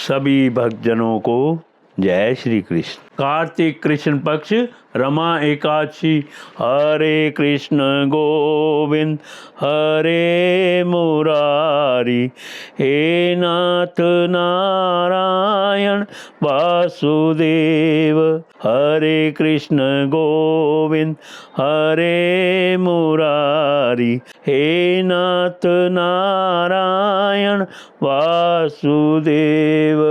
सभी भक्तजनों को जय श्री कृष्ण। कार्तिक कृष्ण पक्ष रमा एकादशी। हरे कृष्ण गोविंद हरे मुरारी, हे नाथ नारायण वासुदेव। हरे कृष्ण गोविंद हरे मुरारी, हे नाथ नारायण वासुदेव।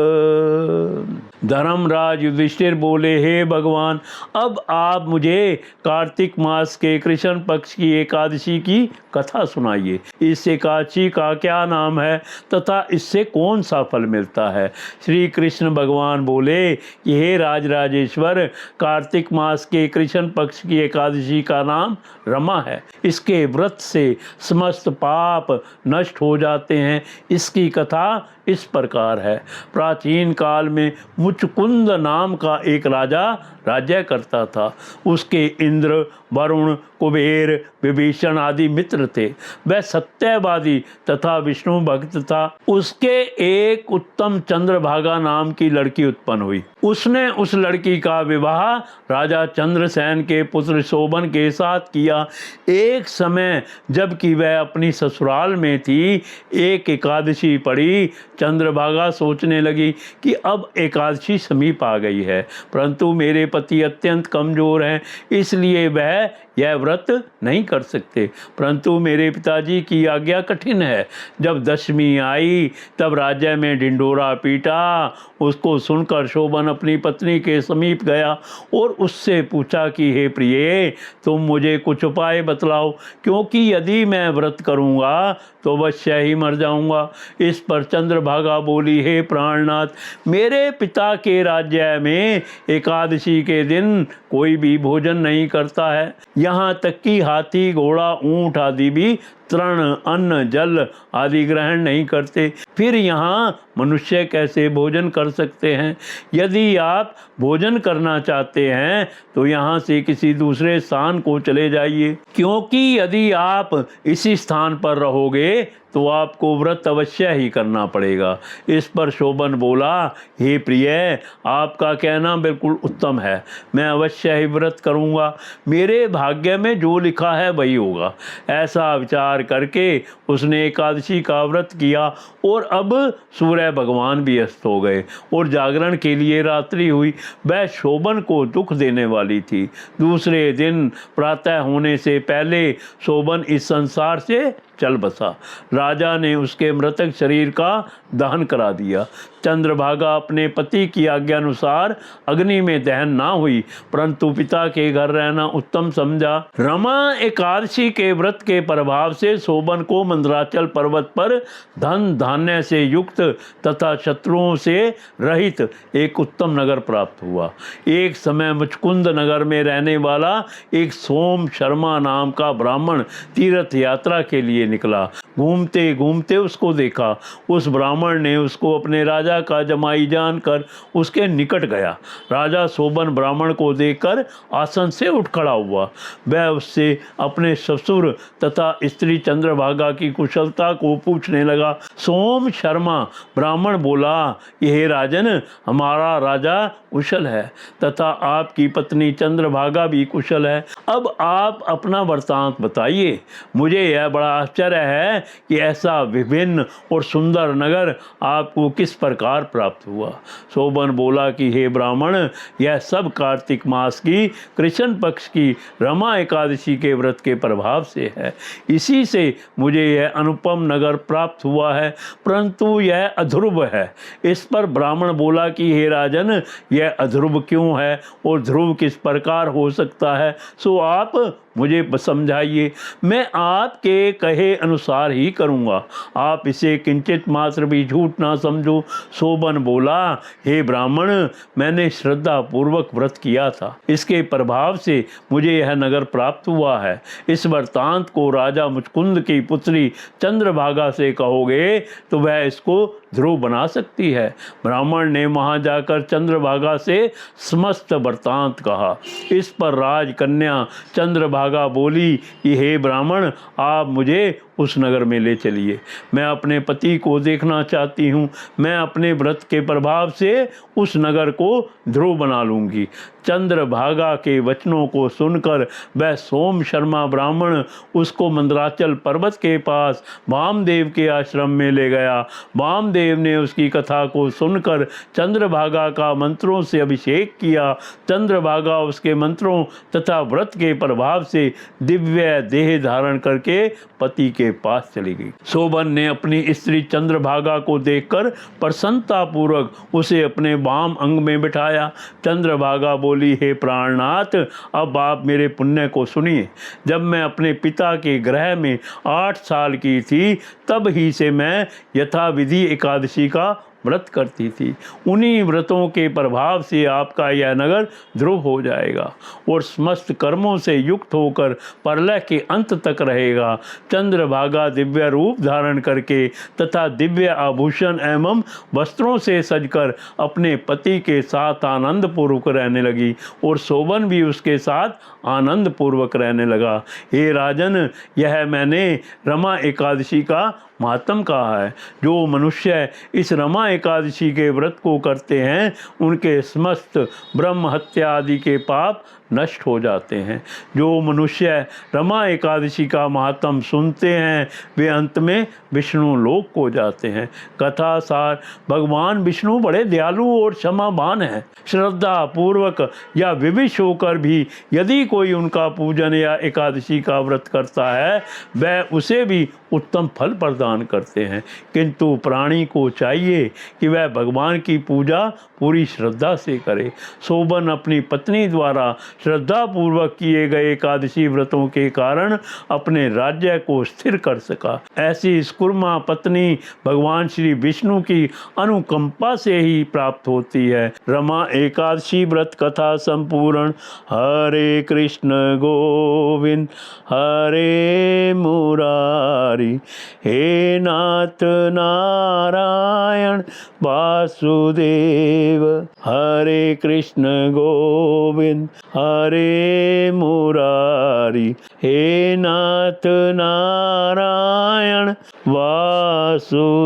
धर्मराज युधिष्ठिर बोले, हे भगवान, अब आप मुझे कार्तिक मास के कृष्ण पक्ष की एकादशी की कथा सुनाइए। इस एकादशी का क्या नाम है तथा इससे कौन सा फल मिलता है। श्री कृष्ण भगवान बोले कि हे राजराजेश्वर, कार्तिक मास के कृष्ण पक्ष की एकादशी का नाम रमा है। इसके व्रत से समस्त पाप नष्ट हो जाते हैं। इसकी कथा इस प्रकार है। प्राचीन काल में मुचकुंद नाम का एक राजा राज्य करता था। उसके इंद्र, वरुण, कुबेर, विभीषण आदि मित्र थे। वह सत्यवादी तथा विष्णु भक्त था। उसके एक उत्तम चंद्रभागा नाम की लड़की उत्पन्न हुई। उसने उस लड़की का विवाह राजा चंद्रसेन के पुत्र शोभन के साथ किया। एक समय जबकि वह अपनी ससुराल में थी, एक एकादशी पड़ी। चंद्रभागा सोचने लगी कि अब एकादशी समीप आ गई है, परंतु मेरे पति अत्यंत कमजोर हैं, इसलिए वह यह व्रत नहीं कर सकते। परंतु मेरे पिताजी की आज्ञा कठिन है। जब दशमी आई तब राज्य में ढिंढोरा पीटा। उसको सुनकर शोभन अपनी पत्नी के समीप गया और उससे पूछा कि हे प्रिय, तुम मुझे कुछ उपाय बतलाओ, क्योंकि यदि मैं व्रत करूँगा तो अवश्य ही मर जाऊँगा। इस पर चंद्रभागा बोली, हे प्राणनाथ, मेरे पिता के राज्य में एकादशी के दिन कोई भी भोजन नहीं करता है। यहाँ तक कि हाथी, घोड़ा, ऊंट आदि भी तृण, अन्न, जल आदि ग्रहण नहीं करते। फिर यहाँ मनुष्य कैसे भोजन कर सकते हैं। यदि आप भोजन करना चाहते हैं तो यहाँ से किसी दूसरे स्थान को चले जाइए, क्योंकि यदि आप इसी स्थान पर रहोगे तो आपको व्रत अवश्य ही करना पड़ेगा। इस पर शोभन बोला, हे प्रिय, आपका कहना बिल्कुल उत्तम है। मैं अवश्य ही व्रत करूँगा। मेरे भाग्य में जो लिखा है वही होगा। ऐसा विचार करके उसने एकादशी का व्रत किया और अब सूर्य भगवान भी अस्त हो गए और जागरण के लिए रात्रि हुई। वह शोभन को दुख देने वाली थी। दूसरे दिन प्रातः होने से पहले शोभन इस संसार से चल बसा। राजा ने उसके मृतक शरीर का दहन करा दिया। चंद्रभागा अपने पति की आज्ञा अनुसार अग्नि में दहन ना हुई, परंतु पिता के घर रहना उत्तम समझा। रमा एकादशी के व्रत के प्रभाव से शोभन को मंदराचल पर्वत पर धन धान्य से युक्त तथा शत्रुओं से रहित एक उत्तम नगर प्राप्त हुआ। एक समय मुचकुंद नगर में रहने वाला एक सोम शर्मा नाम का ब्राह्मण तीर्थ यात्रा के लिए निकला। घूमते घूमते उसको देखा। उस ब्राह्मण ने उसको अपने राजा का जमाई जानकर उसके निकट गया। राजा शोभन ब्राह्मण को देखकर आसन से उठ खड़ा हुआ। वह उससे अपने ससुर तथा स्त्री चंद्रभागा की कुशलता को पूछने लगा। सोम शर्मा ब्राह्मण बोला, हे राजन, हमारा राजा कुशल है तथा आपकी पत्नी चंद्रभागा भी कुशल है। अब आप अपना वृत्तांत बताइए। मुझे यह बड़ा आश्चर्य है कि ऐसा विभिन्न और सुंदर नगर आपको किस प्रकार प्राप्त हुआ। शोभन बोला कि हे ब्राह्मण, यह सब कार्तिक मास की कृष्ण पक्ष की रमा एकादशी के व्रत के प्रभाव से है। इसी से मुझे यह अनुपम नगर प्राप्त हुआ है, परंतु यह अध्रुव है। इस पर ब्राह्मण बोला कि हे राजन, यह अध्रुव क्यों है और ध्रुव किस प्रकार हो सकता है, सो आप मुझे समझाइए। मैं आपके कहे अनुसार ही करूँगा। आप इसे किंचित मात्र भी झूठ ना समझो। शोभन बोला, हे ब्राह्मण, मैंने श्रद्धा पूर्वक व्रत किया था। इसके प्रभाव से मुझे यह नगर प्राप्त हुआ है। इस वृत्तांत को राजा मुचकुंद की पुत्री चंद्रभागा से कहोगे तो वह इसको ध्रुव बना सकती है। ब्राह्मण ने वहां जाकर चंद्रभागा से समस्त वृत्तांत कहा। इस पर राजकन्या चंद्रभागा बोली कि हे ब्राह्मण, आप मुझे उस नगर में ले चलिए। मैं अपने पति को देखना चाहती हूँ। मैं अपने व्रत के प्रभाव से उस नगर को ध्रुव बना लूँगी। चंद्रभागा के वचनों को सुनकर वह सोम शर्मा ब्राह्मण उसको मंदराचल पर्वत के पास वामदेव के आश्रम में ले गया। वामदेव ने उसकी कथा को सुनकर चंद्रभागा का मंत्रों से अभिषेक किया। चंद्रभागा उसके मंत्रों तथा व्रत के प्रभाव से दिव्य देह धारण करके पति के पास चली गई। शोभन ने अपनी स्त्री चंद्रभागा को देखकर प्रसन्नता पूर्वक उसे अपने वाम अंग में बिठाया। चंद्रभागा बोली, हे प्राणनाथ, अब आप मेरे पुण्य को सुनिए। जब मैं अपने पिता के गृह में 8 साल की थी, तब ही से मैं यथाविधि एकादशी का व्रत करती थी। उन्हीं व्रतों के प्रभाव से आपका यह नगर ध्रुव हो जाएगा और समस्त कर्मों से युक्त होकर प्रलय के अंत तक रहेगा। चंद्रभागा दिव्य रूप धारण करके तथा दिव्य आभूषण एवं वस्त्रों से सजकर अपने पति के साथ आनंद पूर्वक रहने लगी और शोभन भी उसके साथ आनंद पूर्वक रहने लगा। हे राजन, यह मैंने रमा एकादशी का महात्म कहा है। जो मनुष्य इस रमा एकादशी के व्रत को करते हैं, उनके समस्त ब्रह्म हत्या आदि के पाप नष्ट हो जाते हैं। जो मनुष्य रमा एकादशी का महात्म सुनते हैं, वे अंत में विष्णु लोक को जाते हैं। कथा सार, भगवान विष्णु बड़े दयालु और क्षमावान हैं। श्रद्धा पूर्वक या विविश होकर भी यदि कोई उनका पूजन या एकादशी का व्रत करता है, वह उसे भी उत्तम फल प्रदान करते हैं। किंतु प्राणी को चाहिए कि वह भगवान की पूजा पूरी श्रद्धा से करे। शोभन अपनी पत्नी द्वारा श्रद्धा पूर्वक किए गए एकादशी व्रतों के कारण अपने राज्य को स्थिर कर सका। ऐसी स्कुर्मा पत्नी भगवान श्री विष्णु की अनुकंपा से ही प्राप्त होती है। रमा एकादशी व्रत कथा संपूर्ण। हरे कृष्ण गोविंद हरे मुरारी, हे नाथ नारायण वासुदेव। हरे कृष्ण गोविंद हरे मुरारी, हे नाथ नारायण वासुदेव।